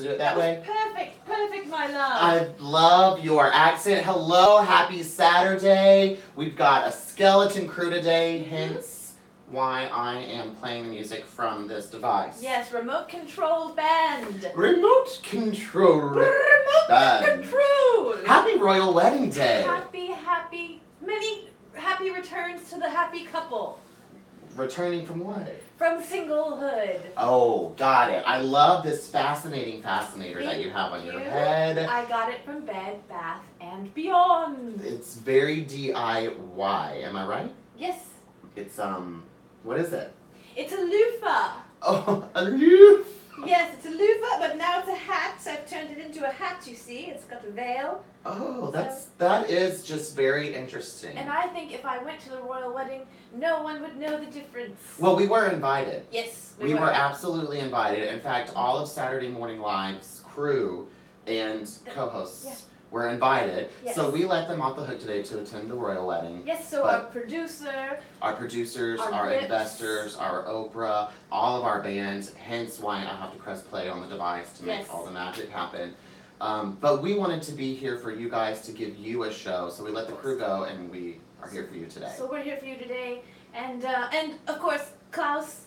do it that way? Perfect, perfect, my love. I love your accent. Hello, happy Saturday. We've got a skeleton crew today, hence why I am playing the music from this device. Yes, remote controlled band. Remote control. Remote band. control. Happy Royal Wedding Day. Many happy returns to the happy couple. Returning from what? From singlehood. Oh, got it. I love this fascinating fascinator that you have on your head. I got it from Bed Bath and Beyond. It's very DIY, am I right? Yes. It's, what is it? It's a loofah. Oh, a loofah. Yes, it's a loofah, but now it's a hat. I've turned it into a hat, you see. It's got a veil. Oh, that is just very interesting. And I think if I went to the royal wedding, no one would know the difference. Well, we were invited. Yes, we were absolutely invited. In fact, all of Saturday Morning Live's crew and co-hosts were invited. Yes. So we let them off the hook today to attend the royal wedding. Yes, so our producers, our investors, our Oprah, all of our bands, hence why I have to press play on the device to make all the magic happen. But we wanted to be here for you guys to give you a show, so we let the crew go and we are here for you today. So we're here for you today, and of course, Klaus,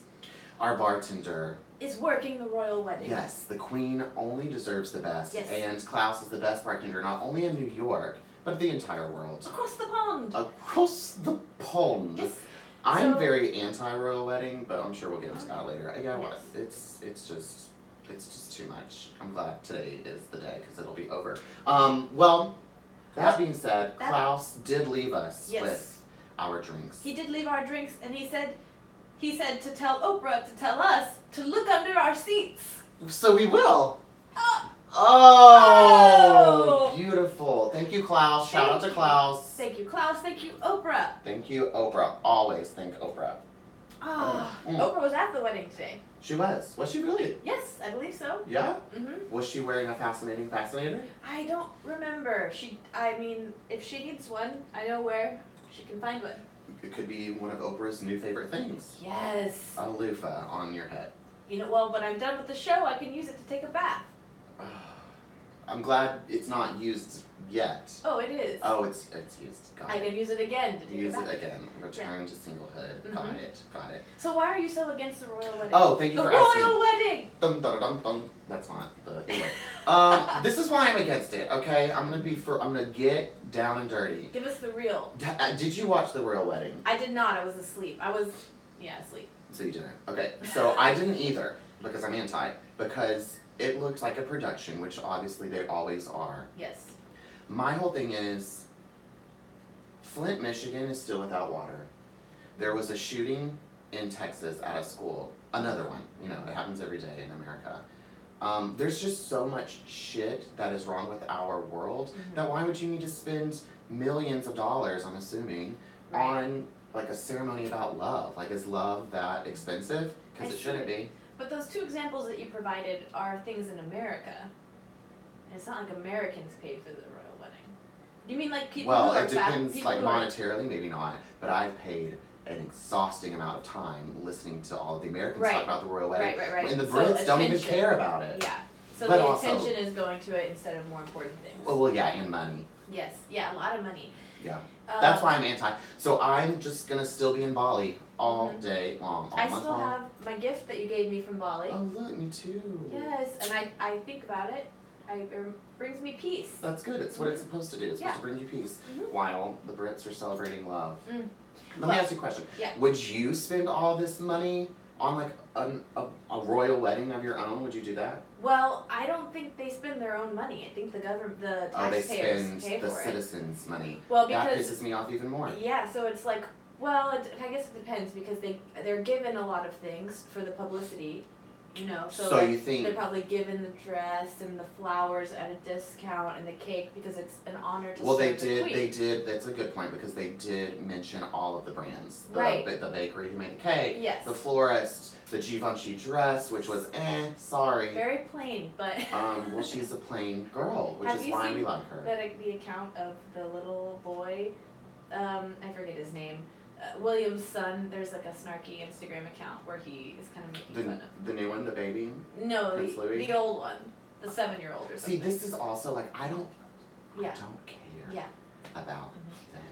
our bartender, is working the royal wedding. Yes, the queen only deserves the best. Yes. And Klaus is the best bartender, not only in New York, but the entire world. Across the pond. Across the pond. Yes. I'm very anti-royal wedding, but I'm sure we'll get into that later. Yeah, Yes. it's just too much. I'm glad today is the day because it'll be over. Well, that being said, Klaus did leave us with our drinks. He did leave our drinks, and he said to tell Oprah to tell us to look under our seats. So we will. Oh, Oh, beautiful. Thank you, Klaus. Shout out to Klaus. Thank you, Klaus. Thank you, Oprah. Thank you, Oprah. Always thank Oprah. Oprah was at the wedding today. She was. Was she really? Yes, I believe so. Yeah? Mm-hmm. Was she wearing a fascinating fascinator? I don't remember. If she needs one, I know where she can find one. It could be one of Oprah's new favorite things. Yes. A loofah on your head. Well, when I'm done with the show, I can use it to take a bath. I'm glad it's not used yet. Oh, it is. Oh, it's used. Got it. I can use it again to take use a bath. it again. Return to singlehood. Got it. So why are you so against the royal wedding? Oh, thank you for asking. The royal wedding! Dum, dum, dum, dum. That's not the anyway. This is why I'm against it. Okay, I'm gonna get down and dirty. Give us the real. Did you watch the royal wedding? I did not. I was asleep. Asleep. So you didn't. Okay, so I didn't either because I'm anti. Because it looked like a production, which obviously they always are. Yes. My whole thing is, Flint, Michigan is still without water. There was a shooting in Texas at a school. Another one. It happens every day in America. There's just so much shit that is wrong with our world that why would you need to spend millions of dollars, I'm assuming, on like a ceremony about love? Like, is love that expensive? Because it shouldn't be. But those two examples that you provided are things in America. And it's not like Americans paid for the royal wedding. You mean like people who are Well, it depends, like monetarily, maybe not. But I've paid an exhausting amount of time listening to all of the Americans talk about the royal wedding. Right. And the Brits don't even care about it. Yeah. So but the attention is going to it instead of more important things. Well, yeah, and money. Yes. Yeah, a lot of money. Yeah. That's why I'm anti. So I'm just going to still be in Bali all day long, all month long. I still have my gift that you gave me from Bali. Oh, look, me too. Yes, and I think about it. It brings me peace. That's good. It's what it's supposed to do. It's supposed to bring you peace while the Brits are celebrating love. Let me ask you a question. Yeah. Would you spend all this money on like a royal wedding of your own? Would you do that? Well, I don't think they spend their own money. I think the government, the taxpayers they spend pay the for citizens' money. Well, that because pisses me off even more. Yeah, so it's like, well, I guess it depends because they're given a lot of things for the publicity, So like, you think they're probably given the dress and the flowers at a discount and the cake because it's an honor to serve the queen. They did. That's a good point because they did mention all of the brands. The bakery who made the cake. Yes. The florist. The Givenchy dress, which was sorry. Very plain, but. Well, she's a plain girl, which is why we like her. The account of the little boy, I forget his name, William's son. There's like a snarky Instagram account where he is kind of making fun of. The new one, the baby. No, Prince Louis? the old one. the 7-year-old or See, something. this is also like, I don't Yeah. care Yeah. about them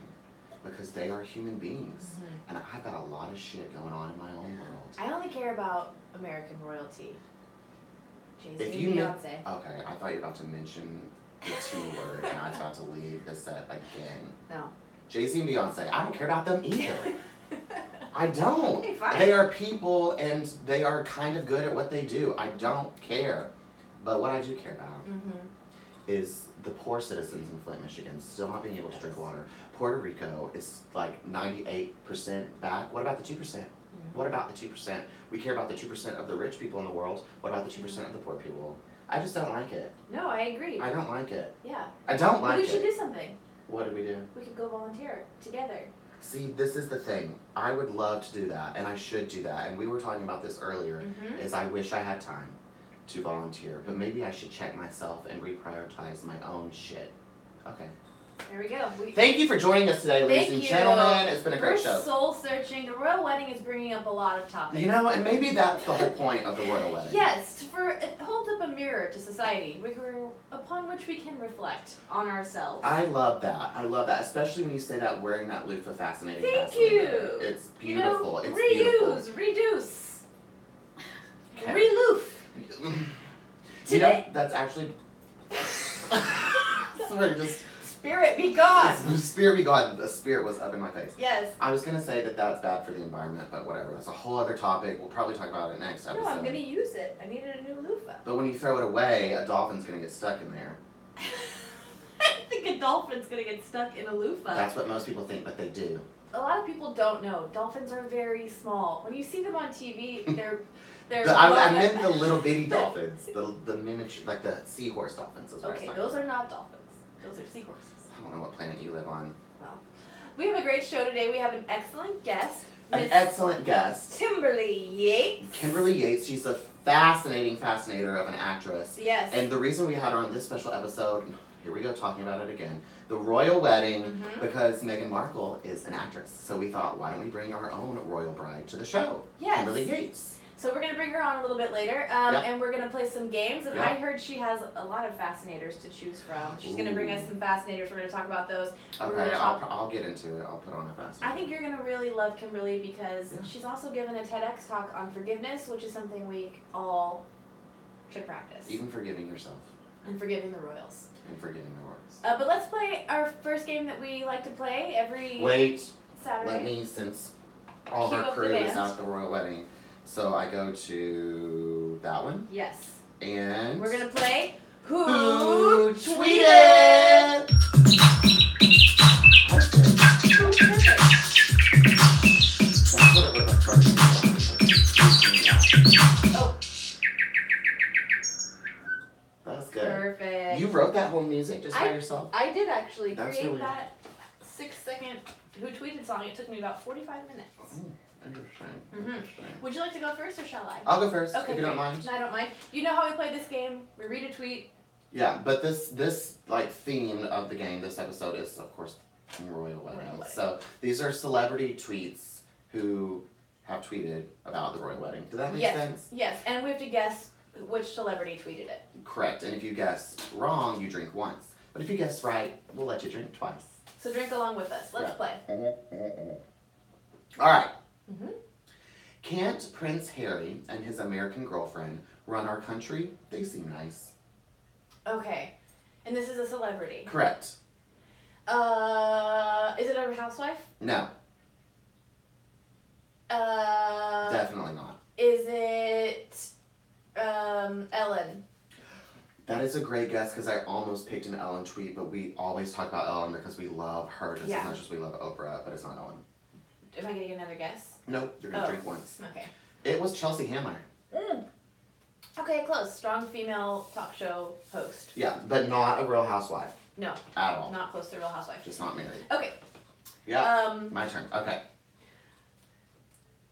because they are human beings. And I've got a lot of shit going on in my own world. I only care about American royalty. Jay-Z If and you Beyonce. Okay, I thought you were about to mention the T word and I was about to leave the set again. No. Jay-Z and Beyonce, I don't care about them either. I don't. Okay, fine. They are people and they are kind of good at what they do. I don't care. But what I do care about is the poor citizens in Flint, Michigan still not being able to drink water. Puerto Rico is like 98% back. What about the 2%? What about the 2%? We care about the 2% of the rich people in the world. What about the 2% of the poor people? I just don't like it. No, I agree. I don't like it. Yeah. I don't But like we it. should do something. What did we do? We could go volunteer together. See, this is the thing. I would love to do that, and I should do that. And we were talking about this earlier, is I wish I had time to volunteer, but maybe I should check myself and reprioritize my own shit. Okay. There we go. Thank you for joining us today, ladies and gentlemen. It's been a great show. We're soul searching. The royal wedding is bringing up a lot of topics. You know, and maybe that's the whole point of the royal wedding. Yes, it holds up a mirror to society, upon which we can reflect on ourselves. I love that. I love that, especially when you say that wearing that loofah fascinating. Thank fascinator. you. It's beautiful. You know, it's reuse, beautiful. reduce, Okay. reloof. You know, Today- that's actually. Sorry, just. Spirit be gone. Spirit be gone. The spirit was up in my face. Yes. I was gonna say that that's bad for the environment, but whatever. That's a whole other topic. We'll probably talk about it next episode. No, I'm gonna use it. I needed a new loofah. But when you throw it away, a dolphin's gonna get stuck in there. I think a dolphin's gonna get stuck in a loofah. That's what most people think, but they do. A lot of people don't know. Dolphins are very small. When you see them on TV, they're I meant the little bitty dolphins, the miniature, like the seahorse dolphins. Is what Okay, I was those are not dolphins. Those are seahorses. I don't know what planet you live on. Well, we have a great show today. We have an excellent guest. An Miss excellent guest. Kimberly Yates. Kimberly Yates. She's a fascinating fascinator of an actress. Yes. And the reason we had her on this special episode, here we go talking about it again, the royal wedding, because Meghan Markle is an actress. So we thought, why don't we bring our own royal bride to the show? Yes. Kimberly Yates. So we're going to bring her on a little bit later, Yep. and we're going to play some games. And Yep. I heard she has a lot of fascinators to choose from. She's going to bring us some fascinators. We're going to talk about those. Okay, I'll get into it. I'll put on a fascinator. I think you're going to really love Kimberly because she's also given a TEDx talk on forgiveness, which is something we all should practice. Even forgiving yourself. And forgiving the royals. And forgiving the royals. But let's play our first game that we like to play every Wait, Saturday. let me, since all Cue her up the crew is band. at the royal wedding, so I go to that one, Yes. and We're going to play Who Who Tweeted? Tweeted? That's what it was first. Oh, That's good. perfect. You wrote that whole music just by I- yourself? I did actually That's create really- that 6-second Who Tweeted song. It took me about 45 minutes. Interesting. Mhm. Interesting. Would you like to go first or shall I? I'll go first, Okay, if you don't great. mind. No, I don't mind. You know how we play this game? We read a tweet. Yeah, but this like theme of the game, this episode is of course royal wedding. Royal wedding. So these are celebrity tweets who have tweeted about the royal wedding. Does that make Yes. sense? Yes, and we have to guess which celebrity tweeted it. Correct. And if you guess wrong, you drink once. But if you guess right, we'll let you drink twice. So drink along with us. Let's Yeah. play. All right. Mhm. Can't Prince Harry and his American girlfriend run our country? They seem nice. Okay. And this is a celebrity. Correct. Is it a housewife? No, definitely not. Is it Ellen? That is a great guess because I almost picked an Ellen tweet, but we always talk about Ellen because we love her just Yeah. as much as we love Oprah, but it's not Ellen. Am I getting another guess? Nope, you're gonna Oh. drink once. Okay. It was Chelsea Handler. Okay, close. Strong female talk show host. Yeah, but not a real housewife No, at all. not close to Real Housewife. Just not married. Okay. Yeah, my turn. Okay.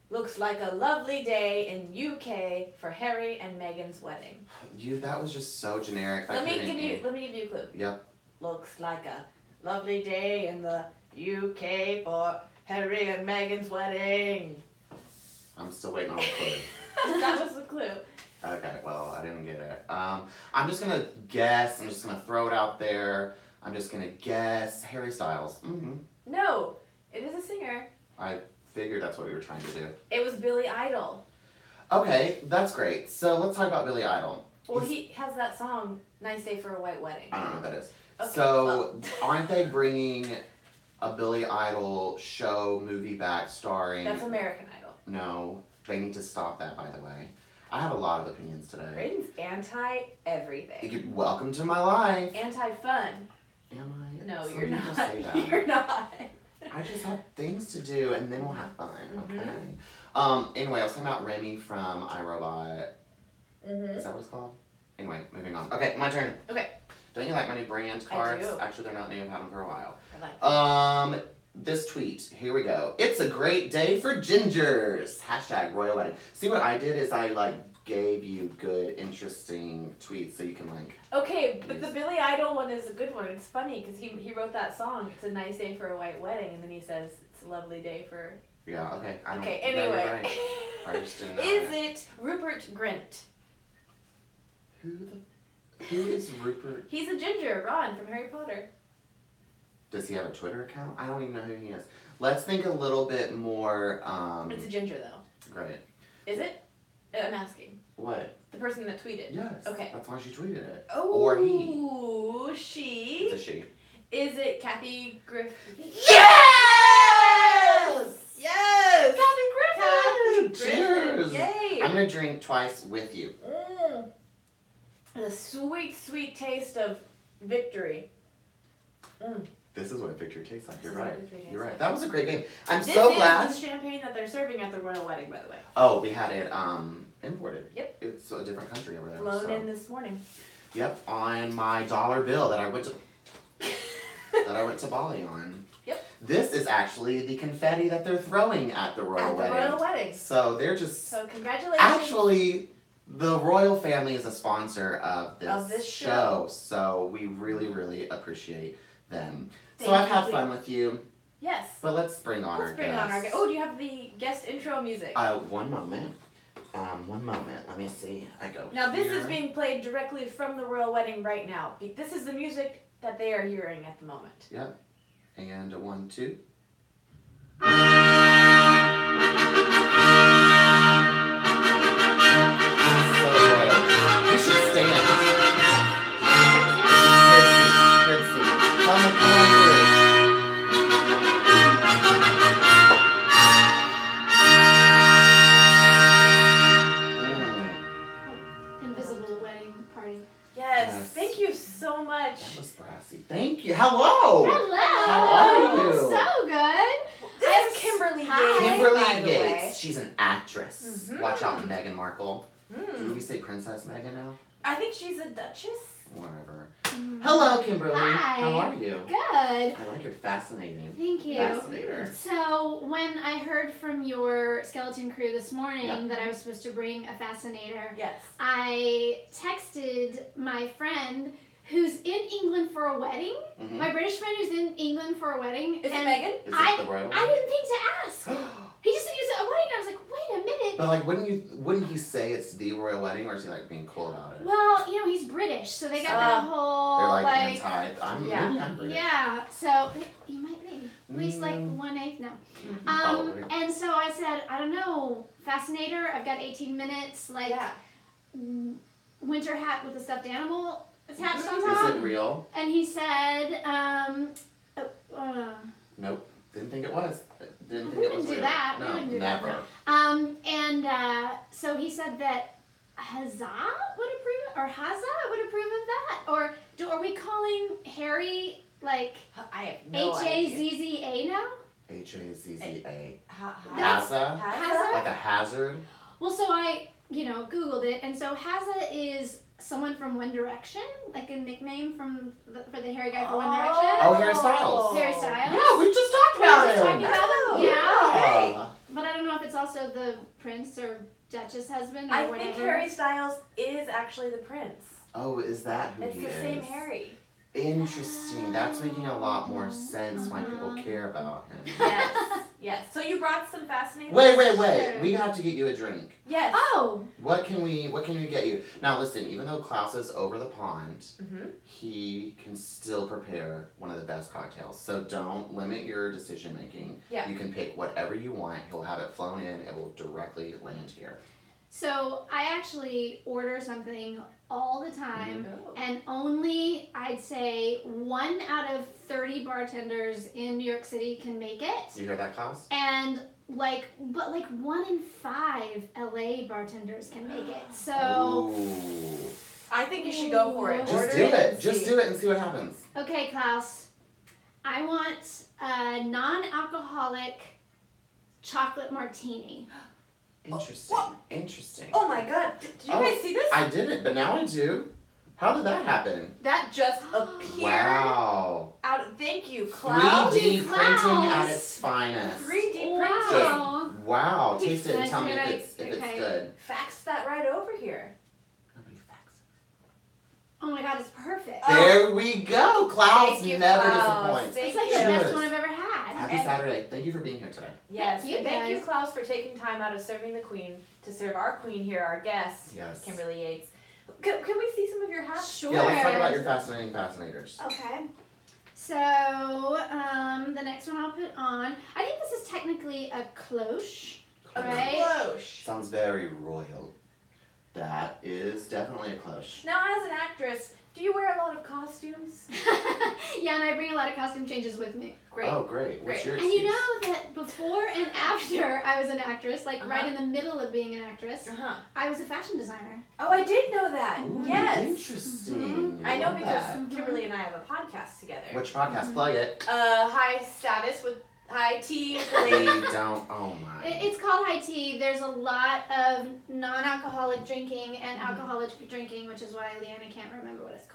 Looks like a lovely day in UK for Harry and Meghan's wedding. That was just so generic. Let me give you a clue. Yep. Looks like a lovely day in the UK for Harry and Meghan's wedding. I'm still waiting on a clue. That was the clue. Okay, well, I didn't get it. I'm just gonna guess. I'm just gonna throw it out there. I'm just gonna guess Harry Styles. No, it is a singer. I figured that's what we were trying to do. It was Billy Idol. Okay, that's great. So let's talk about Billy Idol. Well, he has that song, Nice Day for a White Wedding. I don't know what that is. Okay, So, aren't they bringing a Billy Idol show movie back starring... That's American Idol. No, they need to stop that, by the way. I have a lot of opinions today. Brayden's anti-everything. Welcome to my life. Anti-fun. Am I? No, Some you're people not. say that. You're not. I just have things to do, and then we'll have fun, okay? Anyway, I was talking about Remy from iRobot. Is that what it's called? Anyway, moving on. Okay, my turn. Okay. Don't you like my new brand cards? do. Actually, they're not new. I've had them for a while. I like This tweet. Here we go. It's a great day for gingers. Hashtag royal wedding. See, what I did is I gave you good, interesting tweets so you can Okay, but the Billy Idol one is a good one. It's funny because he wrote that song. It's a nice day for a white wedding, and then he says it's a lovely day for. Yeah. Okay. Okay. No, you're Anyway. right. I just didn't know Is that. it Rupert Grint? Who is Rupert? He's a ginger, Ron from Harry Potter. Does he have a Twitter account? I don't even know who he is. Let's think a little bit more. It's a ginger though. Great. Is it? I'm asking. What? The person that tweeted. Yes. Okay. That's why she tweeted it. Oh. Or he. Ooh, she. It's a she. Is it Kathy Griffin? Yes! Yes! Kathy Kathy Cheers! Yay! I'm gonna drink twice with you. The sweet, sweet taste of victory. This is what victory tastes like. You're This is what right. victory tastes You're right. like. That was a great game. I'm This so is glad. the champagne that they're serving at the royal wedding, by the way. Oh, we had it imported. Yep. It's a different country over there. Flown so. in this morning. Yep, on my dollar bill that I went to Bali on. Yep. This is actually the confetti that they're throwing at the royal At the wedding. royal wedding. So they're just So congratulations. actually the royal family is a sponsor of this show. So we really, really appreciate them. So Thank I've had you. fun with you, Yes. but let's bring on Let's our bring guest. on our guest. Oh, do you have the guest intro music? One moment. One moment. Let me see. I go. Now this here. is being played directly from the royal wedding right now. This is the music that they are hearing at the moment. Yep. And a 1, 2. So you should stand. Curtsy. Come on Invisible wedding party. Yes. Yes. Thank you so much. That was brassy. Thank you. Hello. Hello. How are you? So good. This is Kimberly Yates. Hi. Kimberly by the way. Yates. She's an actress. Mhm. Watch out, Meghan Markle. Mm. Do we say Princess Meghan now? I think she's a duchess. Whatever. Mm. Hello, Kimberly. Hi. How are you? Good. I like your fascinating. Thank you. Fascinator. So when I heard from your skeleton crew this morning Yeah. that I was supposed to bring a fascinator, Yes. I texted my friend who's in England for a wedding. Mm-hmm. My British friend who's in England for a wedding. Is it and Megan? Is I- it the royal? I didn't think to ask. He just said he was at a wedding. I was like, wait a minute. But wouldn't he say it's the royal wedding, or is he being cool about it? Well, he's British, so they got that whole They're like anti. Yeah. Maybe I'm British. yeah. So he might be at least like 1/8 now. Probably. And so I said, I don't know, fascinator. I've got 18 minutes. Like Yeah. winter hat with a stuffed animal attached on Is top. it real? And he said, Nope. Didn't think it was. Didn't think We it was wouldn't do real. that. We No, wouldn't do that, never. so he said that Hazza would approve, or Hazza would approve of that, or are we calling Harry like I have no idea. Hazza now? Hazza. That's- Hazza? Hazza? Like a hazard? Well, so I, Googled it, and so Hazza is someone from One Direction, like a nickname for the hairy guy from One Direction. Oh, Harry Styles. Harry Styles. Yeah, we just talked about just it. talking about Oh, Yeah. Yeah. But I don't know if it's also the prince or duchess husband or I whatever. think Harry Styles is actually the prince. Oh, is that who It's he the is? same Harry. Interesting. That's making a lot more sense why people care about him. Yes. Yes. So you brought some fascinating. Wait. Sure. We have to get you a drink. Yes. Oh, What can we get you? Now listen, even though Klaus is over the pond, Mhm. he can still prepare one of the best cocktails. So don't limit your decision making. Yeah. You can pick whatever you want. He'll have it flown in. It will directly land here. so I actually order something all the time, Oh. and only I'd say 1 out of 30 bartenders in New York City can make it. You hear that, Klaus? And like 1 in 5 LA bartenders can make it. So Ooh. I think you should go for it. Just Just Order do it. and Just see. do it and see what happens. okay, Klaus, I want a non-alcoholic chocolate martini. Interesting. Interesting. Oh my God! Did you guys see this? I didn't, but now I do. How did that happen? That just appeared Wow. out. Thank you, Klaus. 3D Klaus. printing at its finest. 3D printing. Wow. Wow. Taste it and That's tell me what if it's okay. good. Fax that right over here. Nobody faxes. Oh my God, it's perfect. Oh. There we go. Klaus Thank you, never Klaus. disappoints. Thank It's like you. the best Cheers. one I've ever had. Happy And- Saturday. Thank you for being here today. Yes, Thank you, and thank you, guys. Klaus, for taking time out of serving the Queen to serve our Queen here, our guest, Yes. Kimberly Yates. Can we see some of your hats? Sure. Yeah, let's talk about your fascinating fascinators. Okay. So, the next one I'll put on, I think this is technically a cloche, right? Cloche. Sounds very royal. That is definitely a cloche. Now, as an actress, do you wear a lot of costumes? Yeah, and I bring a lot of costume changes with me. Great. Oh, great. What's Great. your And excuse? you know that before and after I was an actress, like right Uh-huh. in the middle of being an actress, Uh-huh. I was a fashion designer. Oh, I did know that. Ooh, Yes. Interesting. I know Love because that. Kimberly and I have a podcast together. Which podcast? Plug it. High Status with High Tea with the We lady. don't. Oh my. It's called high tea. There's a lot of non-alcoholic drinking and alcoholic drinking, which is why Leanna can't remember what it's called.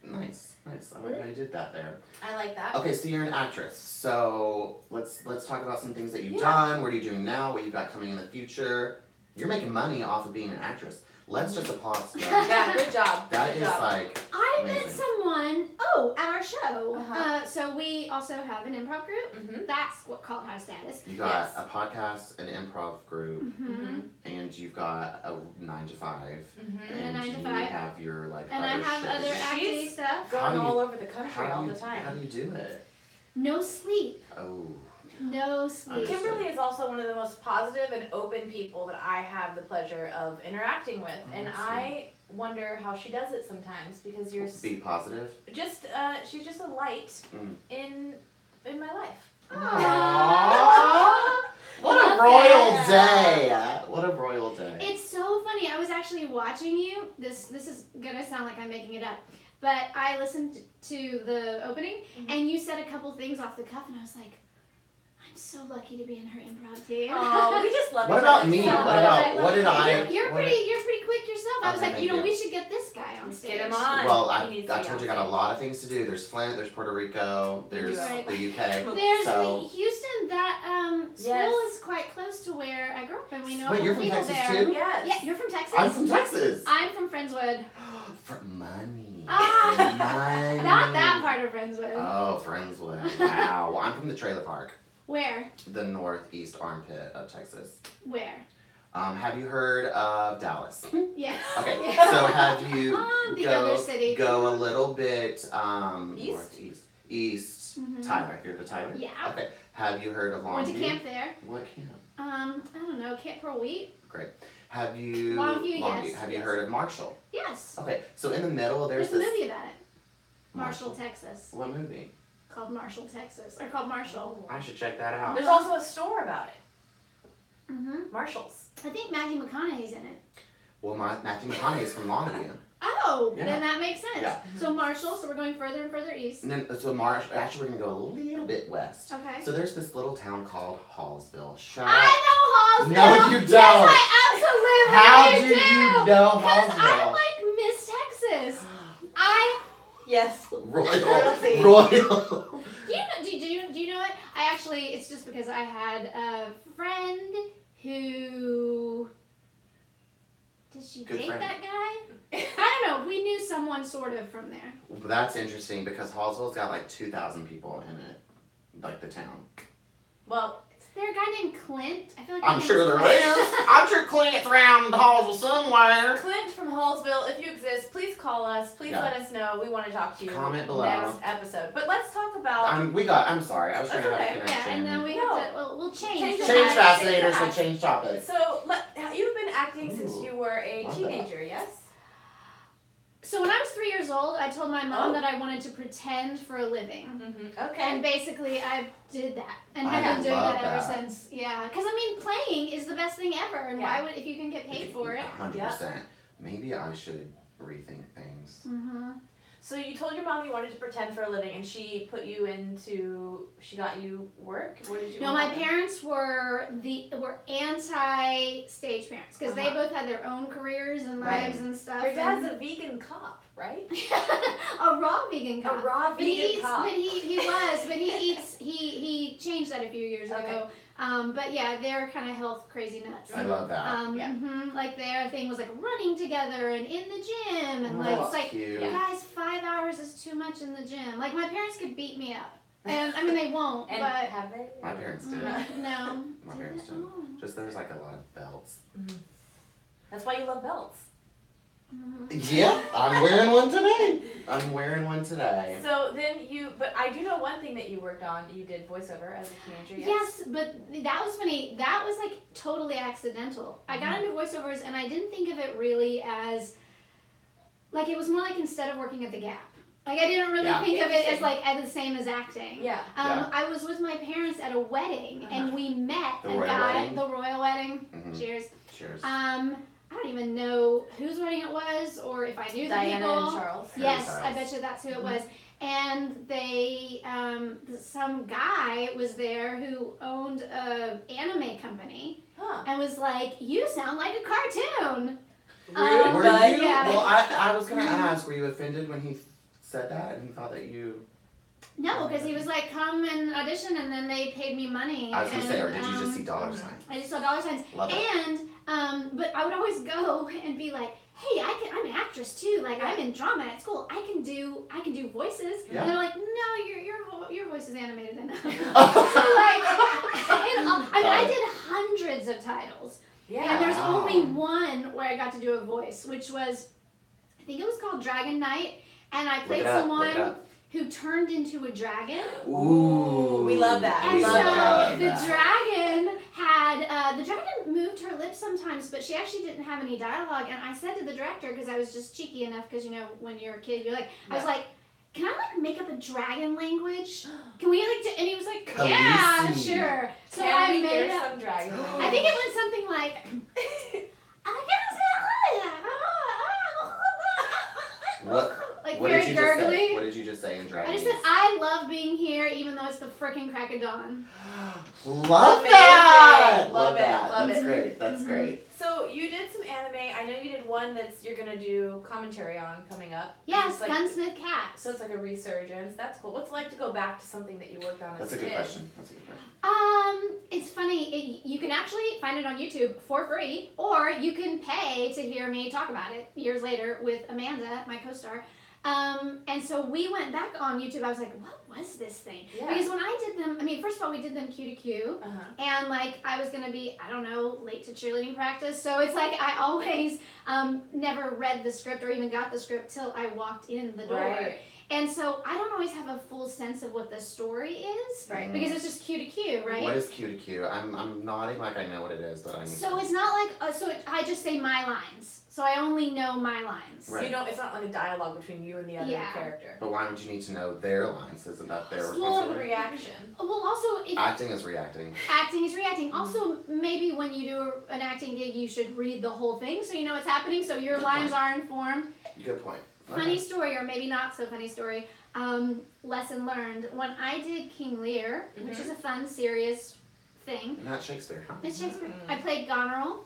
Nice. I like how you did that there. I like that. Okay, so you're an actress. So let's talk about some things that you've Yeah. done. What are you doing now? What you've got coming in the future? You're making money off of being an actress. Let's just applaud to that. Yeah, good job. That Good is job. like I met amazing. someone, at our show. Uh-huh. So we also have an improv group. Mhm. That's what called High Status. You got Yes. a podcast, an improv group, Mm-hmm. and you've got a 9 to 5. Mhm. And a 9 to you 5. have your like And I other have shit. other acting She's stuff. How Going do you- all over the country How all do the you time. do it? No sleep. Oh. No sleep. Understood. Kimberly is also one of the most positive and open people that I have the pleasure of interacting with, and that's I wonder how she does it sometimes because you're Be positive. just she's just a light Mm. in my life. Aww. What a Love royal that. day! What a royal day. It's so funny. I was actually watching you. This is gonna sound like I'm making it up, but I listened to the opening, Mhm. and you said a couple things off the cuff, and I was like, I'm so lucky to be in her improv team. Oh, we just love What each about other me? so What much. about what did I? You're what pretty quick yourself. I was Okay, like, thank you. we should get this guy on Let's stage. get him on. Well, He needs I to be told you on I got a stage. lot of things to do. There's Flint, there's Puerto Rico, there's Right. the UK. There's So- Houston. That school Yes. is quite close to where I grew up, and we know Wait, a you're couple from people Texas there. too? Yes. Yeah, you're from Texas. I'm from Texas. I'm from Friendswood. For money. Ah, Money. Not that part of Friendswood. Oh, Friendswood. Wow. Well, I'm from the trailer park, Where? the northeast armpit of Texas. Where? Have you heard of Dallas? Yes. Okay, Yeah. so have you The other city. go a little bit East? east, Mhm. Tyler. Have you heard of Tyler? Yeah. Okay. Have you heard of Longview? Went to camp there. What camp? I don't know, Camp Pearl Wheat? Have you Longview, yes, Have you yes. heard of Marshall? Yes. Okay, so in the middle there's There's a this movie about it. Marshall, Texas. What movie? Called Marshall, Texas. Or called Marshall. I should check that out. There's also a store about it, Mm-hmm. Marshall's. I think Matthew McConaughey's in it. Well, Matthew McConaughey's from Longview. Oh, Yeah. then that makes sense. Yeah. So Marshall, so we're going further and further east. And then, actually we're gonna go a little bit west. Okay. So there's this little town called Hallsville. Shut I know Hallsville. No, you don't. Yes, I absolutely How do. do you know Because I Hallsville? like Miss Texas. I, Yes. Royal. Royal. do you know what? I actually, it's just because I had a friend who, did she Good date friend. that guy? I don't know. We knew someone sort of from there. That's interesting because Hallsville's got like 2,000 people in it, like the town. Well, there a guy named Clint? I feel like I'm sure there is. I'm sure Clint's around the halls somewhere. Clint from Hallsville, if you exist, please call us. Please Yeah. let us know. We want to talk to you. Comment below. Next episode. But let's talk about. I'm sorry. I was trying to have a Okay. connection. Yeah, and then we have to, we'll change. Change the Change fact. fascinators and change topics. So you've been acting since Ooh. you were a Love teenager, yes? So when I was 3 years old, I told my mom Oh. that I wanted to pretend for a living. Mm-hmm. Okay. And basically, I did that, and I have been doing love that ever that. since. Yeah, because I mean, playing is the best thing ever, and Yeah. why would if you can get paid for it? 100%. Maybe I should rethink things. Mm-hmm. So you told your mom you wanted to pretend for a living, and she got you work. What did you? No, my parents were anti-stage parents because they both had their own careers and Right. lives and stuff. Your dad's a vegan cop, right? a raw vegan cop. A raw But he vegan eats, cop. but he eats, he changed that a few years Okay. ago. But yeah, they're kind of health crazy nuts. I love that. Yeah. Like their thing was like running together and in the gym and like Oh, it's like, cute. guys, 5 hours is too much in the gym. Like my parents could beat me up, and I mean they won't, And but have they? My parents did. no. My parents did. Just there's like a lot of belts. That's why you love belts. Yeah, I'm wearing one today. So then but I do know one thing that you worked on. You did voiceover as a teenager. Yes, but that was funny. That was like totally accidental. I got into voiceovers and I didn't think of it really as, like it was more like instead of working at the Gap. Like I didn't really think of it as like as the same as acting. Yeah. I was with my parents at a wedding and we met The a royal guy, wedding? the royal wedding. Mhm. Cheers. Cheers. I don't even know whose wedding it was or if I knew the Diana people. and Charles. Yes, Charles. I bet you that's who it was. And they, some guy was there who owned a anime company Huh. and was like, "You sound like a cartoon." Rude, Were but you? yeah. Well, I was gonna ask. Were you offended when he said that and he thought that you? No, because he was like, "Come and audition," and then they paid me money. I was gonna say, or did you and, just see dollar signs? I just saw dollar signs. Love it. And but I would always go and be like, "Hey, I'm an actress too. Like I'm in drama at school. I can do voices." Yeah. And they're like, "No, your voice is animated enough." So like, I did hundreds of titles, Yeah. and there's Wow. only one where I got to do a voice, which was, I think it was called Dragon Knight, and I played Look it up, someone look it up. who turned into a dragon. Ooh, We love that. And We so love the that. dragon had, the dragon moved her lips sometimes, but she actually didn't have any dialogue. And I said to the director, because I was just cheeky enough, because you know, when you're a kid, you're like, I was like, can I like make up a dragon language? Can we like, and he was like, Can we yeah, see? sure. So Can I we made hear up, some dragon? I think it went something like, like What very did you just say? gurgly. What did you just say in dragon? I just said, I love being here, even though it's the frickin' crack of dawn. Love Amazing. that! Love it, that. love That's it. great. That's Mhm. great. So you did some anime. I know you did one you're gonna do commentary on coming up. Yes, It's like, Gunsmith Cat. So it's like a resurgence. That's cool. What's it like to go back to something that you worked on That's as a good kid? question. That's a good question. It's funny. You can actually find it on YouTube for free, or you can pay to hear me talk about it years later with Amanda, my co-star. And so we went back on YouTube. I was like, what was this thing? Yeah. Because when I did them, I mean, first of all, we did them Q to Q. Uh-huh. And like I was gonna be, I don't know, late to cheerleading practice. So it's like I always never read the script or even got the script till I walked in the door. Right. And so I don't always have a full sense of what the story is. Right. Because it's just Q to Q, right? What is Q to Q? I'm nodding like I know what it is, but I need So to. it's not like, I just say my lines. So I only know my lines. Right. You don't. It's not like a dialogue between you and the other Yeah. character. But why would you need to know their lines? Isn't that their Well, responsibility? reaction. Well, also, if Acting is reacting. acting is reacting. Also, maybe when you do an acting gig, you should read the whole thing so you know what's happening, so your Good lines point. are informed. Good point. Funny story, or maybe not so funny story. Lesson learned. When I did King Lear, which is a fun, serious thing, Not Shakespeare, huh? it's Shakespeare. I played Goneril,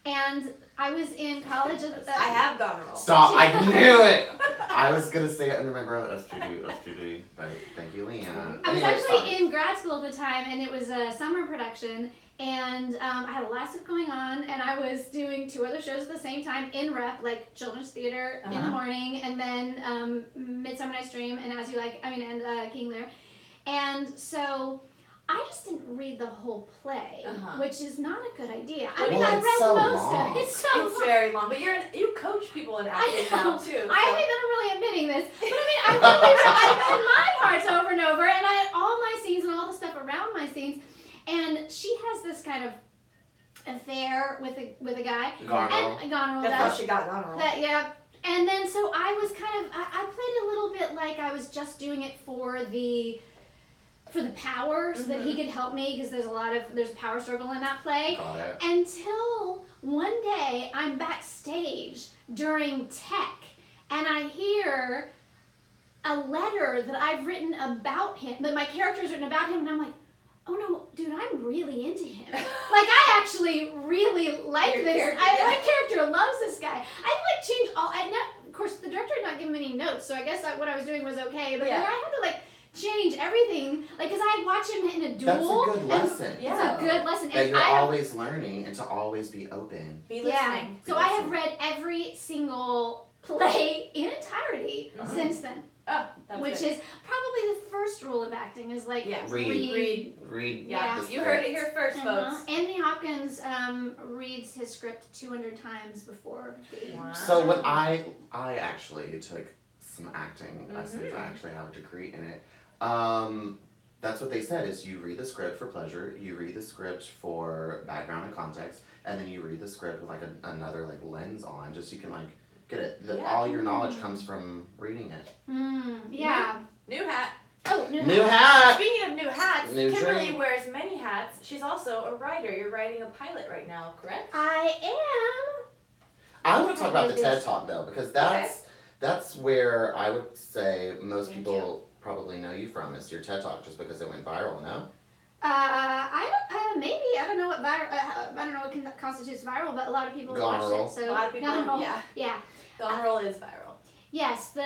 and I was in college. I have Goneril. Stop! I knew it! I was gonna say it under my breath, STD, but thank you, Leanne. I was Anyway, actually sorry. in grad school at the time, and it was a summer production, and I had a lot of stuff going on, and I was doing 2 other shows at the same time in rep, like Children's Theater in the Uh-huh. morning, and then Midsummer Night's Dream, and As You Like, and King Lear. And so I just didn't read the whole play, Uh-huh. which is not a good idea. I Well, mean, I it's read so most long. of it. It's so It's long. very long, but you coach people in acting I know. now too. I so- think that I'm really admitting this, but I mean, I read my parts over and over, and I had all my scenes and all the stuff around my scenes, and she has this kind of affair with a guy, Garnell. and Goneril That's does. how she got on her. That, yeah. And then so I was kind of I played a little bit like I was just doing it for the power so that he could help me because there's a power struggle in that play. Got it. Until one day I'm backstage during tech and I hear a letter that I've written about him, that my character's written about him, and I'm like, oh no, dude, I'm really into him. Like, I actually really like Your this. character, My character loves this guy. I changed all. Of course, the director had not given me any notes, so I guess what I was doing was okay. But Yeah. then I had to change everything, because I watch him in a duel. That's a good and lesson. Yeah. It's a good lesson. That And you're I have, always learning and to always be open. Be yeah. listening. So I have read every single play in entirety Uh-huh. since then, Oh, that's which good. is probably the first rule of acting is Yeah. Read. Yeah, the you heard it script. here first, folks. Anthony Hopkins reads his script 200 times before. Wow. So when I actually took some acting lessons, Mhm. I actually have a degree in it. That's what they said is you read the script for pleasure, you read the script for background and context, and then you read the script with another lens on, just so you can get it. Yeah. All your knowledge comes from reading it. Yeah. New hat. Oh, no. New hat. Speaking of new hats, New Kimberly dream. wears many hats. She's also a writer. You're writing a pilot right now, correct? I am. I want to talk about the TED Talk though, because that's where I would say most Thank people probably know you from is your TED Talk, just because it went viral. No. Maybe I don't know what I don't know what constitutes viral, but a lot of people Goneril. watched it. So A lot of people, Goneril. yeah. Yeah. Goneril is viral. Yes, the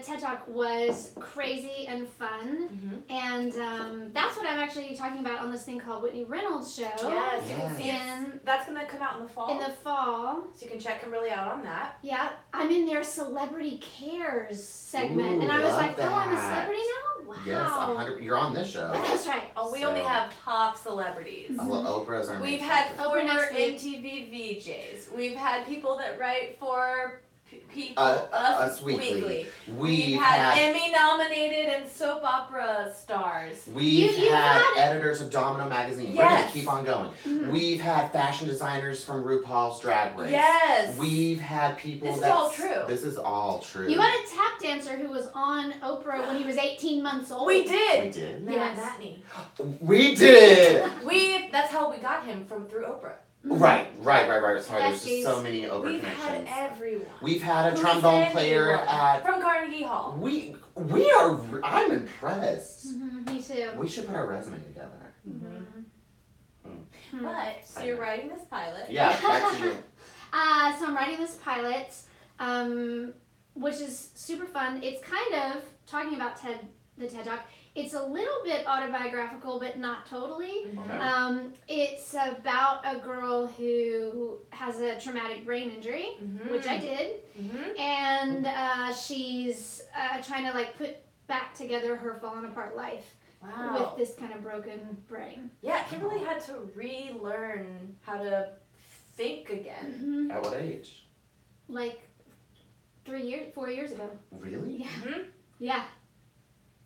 TED Talk was crazy and fun, Mm-hmm. and that's what I'm actually talking about on this thing called Whitney Reynolds Show. Yes, you can see In it. That's going to come out in the fall. in the fall. So you can check Kimberly out on that. Yeah, I'm in their Celebrity Cares segment, Ooh, and I was love like, oh, I'm a that. celebrity now? Wow. Yes, 100. You're on this show. That's right. Oh, we So- only have top celebrities. Well, Oprah's our We've main had focus. Oprah former next week. MTV VJs. We've had people that write for people Us Weekly. We've had had Emmy-nominated and soap opera stars. we've You've had had- editors of Domino magazine. We're gonna Yes. keep on going. Mhm. We've had fashion designers from RuPaul's Drag Race. Yes. We've had people This is that's all true. This is all true. You had a tap dancer who was on Oprah when he was 18 months old. We We did. did. Matt Yes. Matney. We did. That's how we got him through Oprah. Right. Sorry, Yes, there's just so many Oprah We've had connections. everyone. We've had a Who's trombone player anyone? at. From Carnegie Hall. We are. I'm impressed. Mhm, me too. We should put our resume together. Mhm. But so you're writing this pilot. Yeah, back to you. So I'm writing this pilot, which is super fun. It's kind of talking about the TED Talk. It's a little bit autobiographical, but not totally. Okay. It's about a girl who has a traumatic brain injury, which I did, Mm-hmm. and she's trying to put back together her fallen apart life Wow. with this kind of broken brain. Yeah, Kimberly had to relearn how to think again. At what age? Like 4 years ago. Really? Yeah. Mm-hmm. Yeah.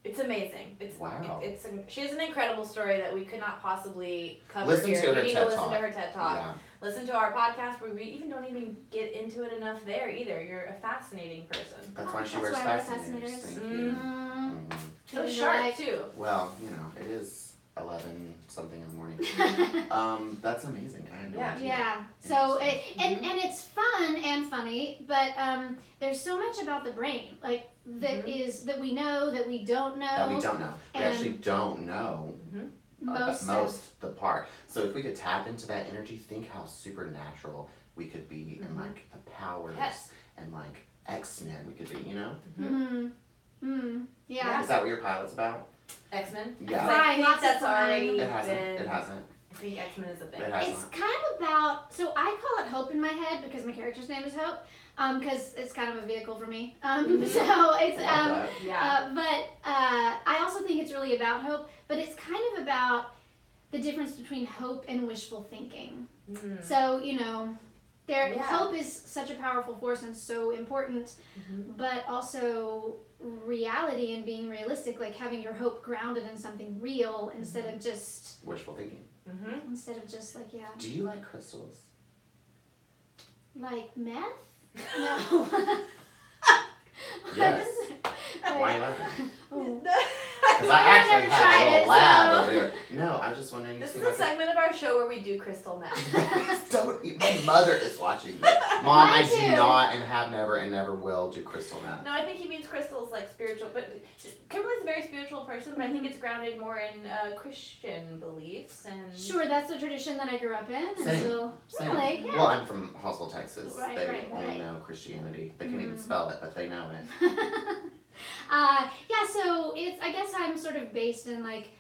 It's amazing. Wow. She has an incredible story that we could not possibly cover Listen here. to her You need TED to listen Talk. to her TED Talk. Yeah. Listen to our podcast where we even don't even get into it enough there either. You're a fascinating person. That's why she That's wears why I wear fascinators. fascinators. Thank you. Mm. Mhm. So She's sharp like- too. Well, it is 11 something in the morning. That's amazing. I had no Yeah. idea. Yeah. So and it's fun and funny, but there's so much about the brain, that we know that we don't know. That we don't know. We And- actually don't know Most most the part. So if we could tap into that energy, think how supernatural we could be, and the powers, Yes. and X-Men we could be. Yeah. Is that what your pilot's about? X-Men. Yeah. I Right, think lots of that's fun. already It hasn't. been. It hasn't. I think X-Men is a thing. It It's hasn't. kind of about, so I call it Hope in my head because my character's name is Hope, because it's kind of a vehicle for me. So it's Love that. Yeah. but I also think it's really about hope, but it's kind of about the difference between hope and wishful thinking. Mm. So, Yeah. hope is such a powerful force and so important, but also reality and being realistic, like having your hope grounded in something real instead of just Wishful thinking. like, yeah, Do you like crystals? like meth? No. Yes. Like, Why are you laughing? oh. Because I I've actually never have tried a little it, lab so- over here. No, I was just wondering. This is a segment of our show where we do crystal meth. Don't. My mother is watching this. Mom, I Mine do too. not and have never and never will do crystal meth. No, I think he means crystals like spiritual, but Kimberly's a very spiritual person, but I think it's grounded more in Christian beliefs and. Sure, that's the tradition that I grew up in. And Same. so, Same. really, yeah. Well, I'm from Hallsville, Texas. Right, They right, only right. know Christianity. They can't even spell it, but they know it. Yeah, so I guess I'm sort of based in like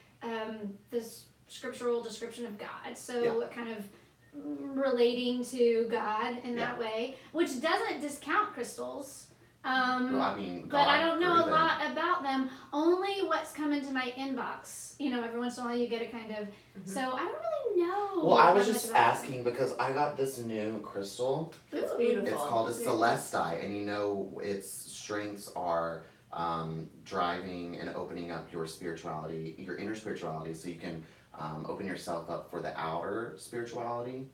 this scriptural description of God. So kind of relating to God in that way, which doesn't discount crystals. Well, I mean, But I God don't know a created lot about them. Only what's come into my inbox. Every once in a while you get a kind of. So I don't really know. Well, I was that just much about asking because I got this new crystal. them. It's Ooh. beautiful. It's called a Very celestite, and its strengths are driving and opening up your spirituality, your inner spirituality, so you can open yourself up for the outer spirituality.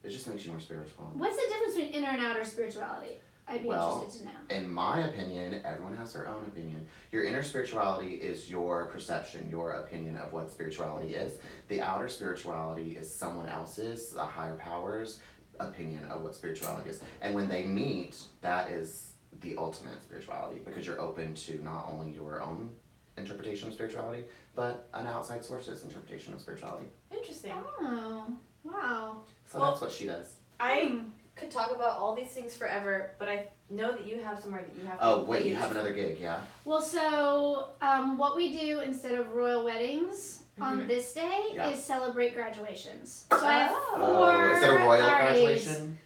It just makes you more spiritual. What's the difference between inner and outer spirituality? I'd be interested to know. In my opinion, everyone has their own opinion. Your inner spirituality is your perception, your opinion of what spirituality is. The outer spirituality is someone else's, the higher power's opinion of what spirituality is. And when they meet, that is the ultimate spirituality, because you're open to not only your own interpretation of spirituality, but an outside source's interpretation of spirituality. Interesting. Oh, wow. So Well, that's what she does. I could talk about all these things forever, but I know that you have somewhere that you have to Oh, wait, you leave. have another gig, yeah? Well, so what we do instead of royal weddings on this day is celebrate graduations. So I have four Is it a royal parties. graduation?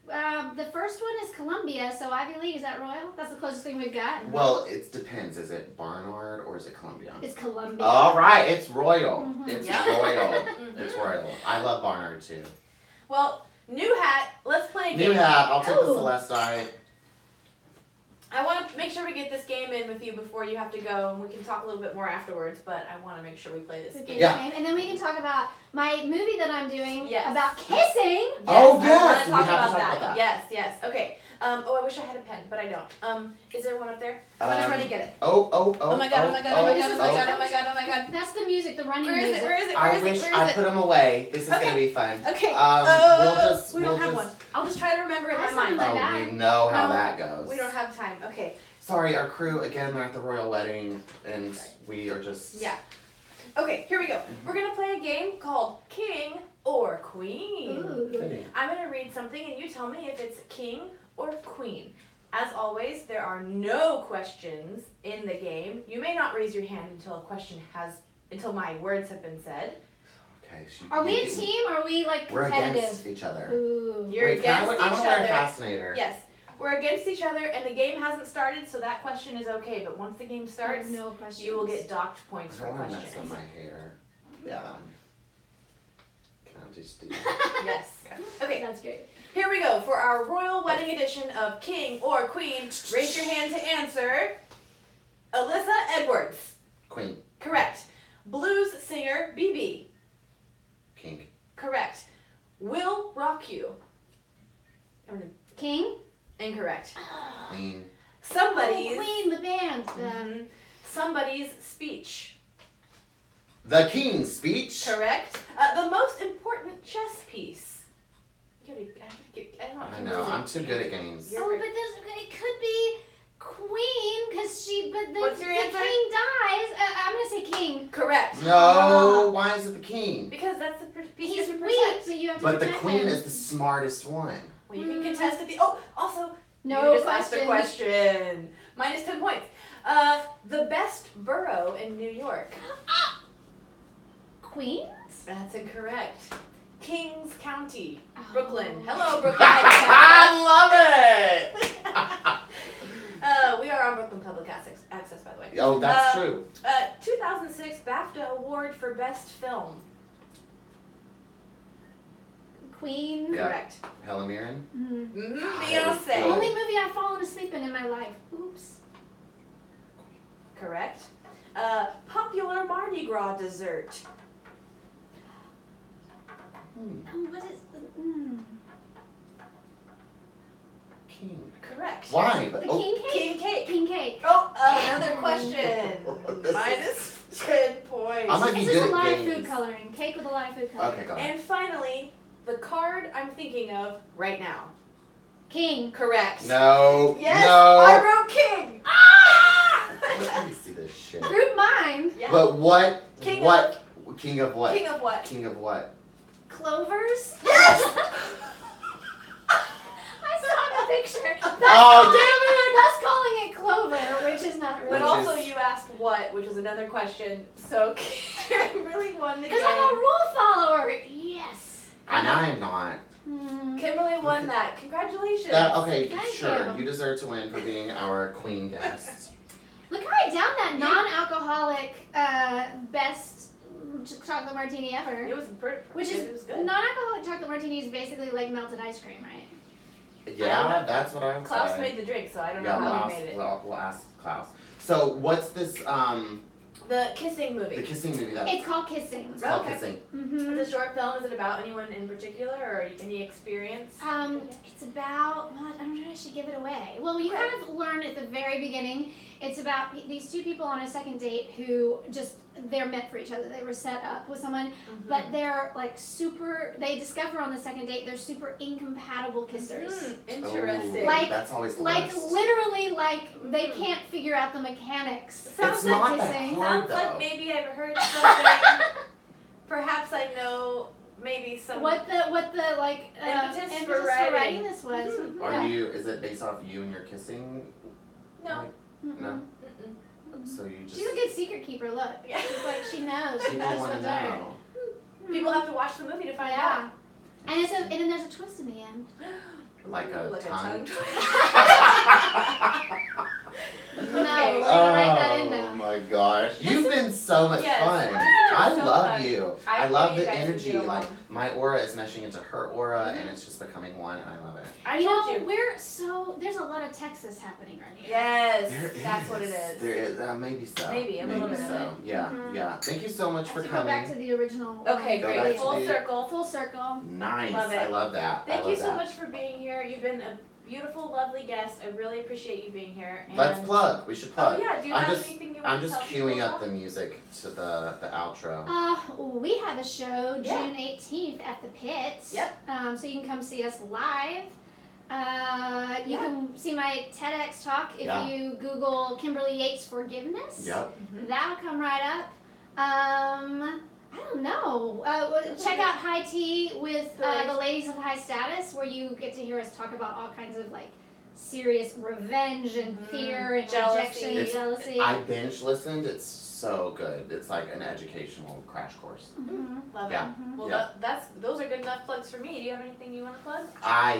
The first one is Columbia, so Ivy League, is that royal? That's the closest thing we've got. Well, it depends. Is it Barnard or is it Columbia? It's Columbia. All right, it's royal. Mhm. It's Yeah. royal. It's royal. I love Barnard too. Well, new hat. Let's play a game. New hat. I'll take the Ooh. Celestite. I want to make sure we get this game in with you before you have to go, and we can talk a little bit more afterwards. But I want to make sure we play this We play game. Yeah. the game, and then we can talk about my movie that I'm doing Yes. about kissing. Oh, I yes, want to we talk have to about talk that. about that. Yes, yes. Okay. I wish I had a pen, but I don't. Is there one up there? I'm gonna try to get it. Oh Oh my god! Oh my god! Oh my god! Oh my god! Oh my god! Oh my god! That's the music, the running Where is music. it? Where is it? Where I is wish it? Where I is put it? them away. This is Okay. gonna be fun. Okay. We don't have one. I'll just try to remember it in my That's not mind. bad. Oh, we know how No, that goes. We don't have time. Okay. Sorry, our crew again. They're at the royal wedding, and we are just. Yeah. Okay. Here we go. We're gonna play a game called King or Queen. Ooh. I'm gonna read something, and you tell me if it's king or queen. As always, there are no questions in the game. You may not raise your hand until my words have been said. Okay. Are we a team or are we like We're competitive? against each other. Ooh. You're Wait, against I each want to wear a other. fascinator. Yes, we're against each other, and the game hasn't started, so that question is okay. But once the game I have starts, no questions. you will get docked points I for don't want to mess up questions. my hair. Yeah. Can I just do that? Yes. Okay. That's great. Here we go for our royal wedding edition of King or Queen. Raise your hand to answer. Alyssa Edwards. Queen. Correct. Blues singer BB. King. Correct. Will rock you. King? Incorrect. Queen. Somebody's. Oh, Queen, the band. Mhm. Somebody's speech. The King's Speech. Correct. The most important chess piece. I know. I'm too good at games. You're Oh, right. but it could be Queen, but the What's your answer? king dies. I'm gonna say king. Correct. No. Why is it the King? Because that's the piece He's you weak, protect. so you have to But the protect Queen him. is the smartest one. Well, you can contest at the. Oh, also, No you just asked a questions. question. Minus 10 points. The best borough in New York. Queens? That's incorrect. Kings County, Oh. Brooklyn. Hello, Brooklyn. I love it. We are on Brooklyn Public Access, by the way. Oh, that's true. 2006 BAFTA Award for Best Film. Queen. Yeah. Correct. Helen Mirren. Beyonce. Only movie I've fallen asleep in my life. Oops. Correct. Popular Mardi Gras dessert. What is? King. Correct. Why? The Oh, king cake. King cake. King cake. Oh, another question. Minus 10 points. I might be This is good a at lot of games. food coloring. Cake with a lot of food coloring. Okay, go ahead. And finally, the card I'm thinking of right now. King. Correct. No. Yes, No. I wrote king. Ah! Let me see this shit. Group mind. Yeah. But what? King what? King of what? King of what? King of what? Clovers. Yes! I saw the picture. That's, Oh, that's calling it clover, which is not But really. Which also is- you asked what, which was another question. So Karen really won the Because I'm a game. rule follower. Yes. And I am not. Kimberly won that. Congratulations. Okay, Thank sure. you. You deserve to win for being our queen guest. Look right down that non-alcoholic best chocolate martini ever. It was pretty, Which it was is good. non-alcoholic chocolate martini is basically like melted ice cream, right? Yeah, that's what I would Klaus say. made the drink, so I don't Yeah, know we'll how ask, he made it. we'll ask Klaus. So what's this, The kissing the movie. kissing movie that It's called Kissing. it's called Okay. Kissing? Mm-hmm. The short film, is it about anyone in particular or any experience? It's about, well, I don't know if I should give it away. Well, you kind of learn at the very beginning, it's about these two people on a second date who just, they're meant for each other. They were set up with someone, but they're like super, they discover on the second date they're super incompatible kissers. Interesting. Ooh, Like- that's always the Like worst. literally, like they can't figure out the mechanics. Sounds It's like not that kissing. hard Sounds like though. maybe I've heard something. Perhaps I know maybe some. What the like Impetus for for writing. writing this was. Mhm. Are Yeah. you, is it based off you and your kissing? No. Like, Mm-mm. no? Mm-mm. So you just, She's a good secret keeper. Look, Yeah. she's like she knows. She people knows wanna what's better. know. People have to watch the movie to find out. Yeah. And then there's a twist in the end. Like a Like tongue? a tongue. No, Okay. we're gonna write that in Oh now. my gosh. You've been so much Yes. fun. You're I so love fun. you. I I love knew you the guys would energy. get Like along. my aura is meshing into her aura and it's just becoming one and I love it. I You told know, you. there's a lot of Texas happening right here. Yes, There that's what it is. is. There is. Maybe so. Maybe, a little bit of so. it. Yeah, Mhm. yeah. Thank you so much I for have to go back to coming. the original. Okay, Go great. back to Full the- circle. Full circle. Nice. Love it. I love that. I Thank love you so that. much for being here. You've been a beautiful, lovely guest. I really appreciate you being here. And Let's plug. We should Oh plug. yeah, do you I'm have just- anything you want I'm to just tell queuing people up about? the music to the outro. We have a show Yeah. June 18th at the Pit. Yep. So you can come see us live. You Yeah. can see my TEDx talk if Yeah. you Google Kimberly Yates Forgiveness. Yep. That'll come right up. I don't know. Check out High Tea with the Ladies of High Status, where you get to hear us talk about all kinds of like serious revenge and fear and Jealousy. rejection and It's- jealousy. I binge listened. It's so good. It's like an educational crash course. Mhm. Love Yeah. it. Well, Yeah. those are good enough plugs for me. Do you have anything you want to plug? I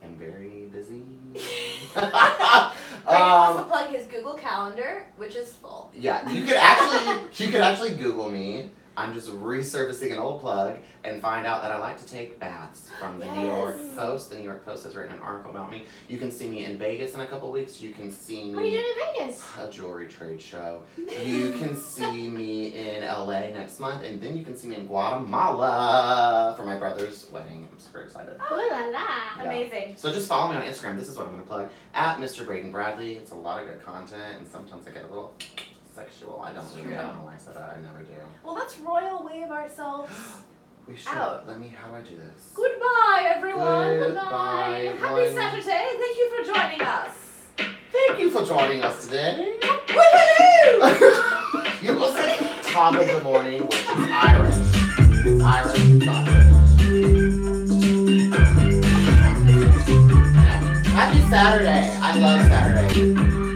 am very busy. Brandon wants to plug his Google Calendar, which is full. Yeah, you could actually Google me. I'm just resurfacing an old plug and find out that I like to take baths from the New York Yes. Post. The New York Post has written an article about me. You can see me in Vegas in a couple weeks. You can see What are you me doing in Vegas? a jewelry trade show. You can see me in LA next month, and then you can see me in Guatemala for my brother's wedding. I'm super excited. Ooh la la. Yeah. Amazing. So just follow me on Instagram. This is what I'm going to plug. At Mr. Braden Bradley. It's a lot of good content, and sometimes I get a little sexual. I don't know why I said that. I never do. Well, let's royal wave ourselves. We should. Out. How do I do this? Goodbye, everyone. Goodbye, Happy everyone. Saturday. Thank you for joining us. Thank you for joining us today. Woohoo! You will say top of the morning with Iris. Iris. Happy Saturday. I love Saturday.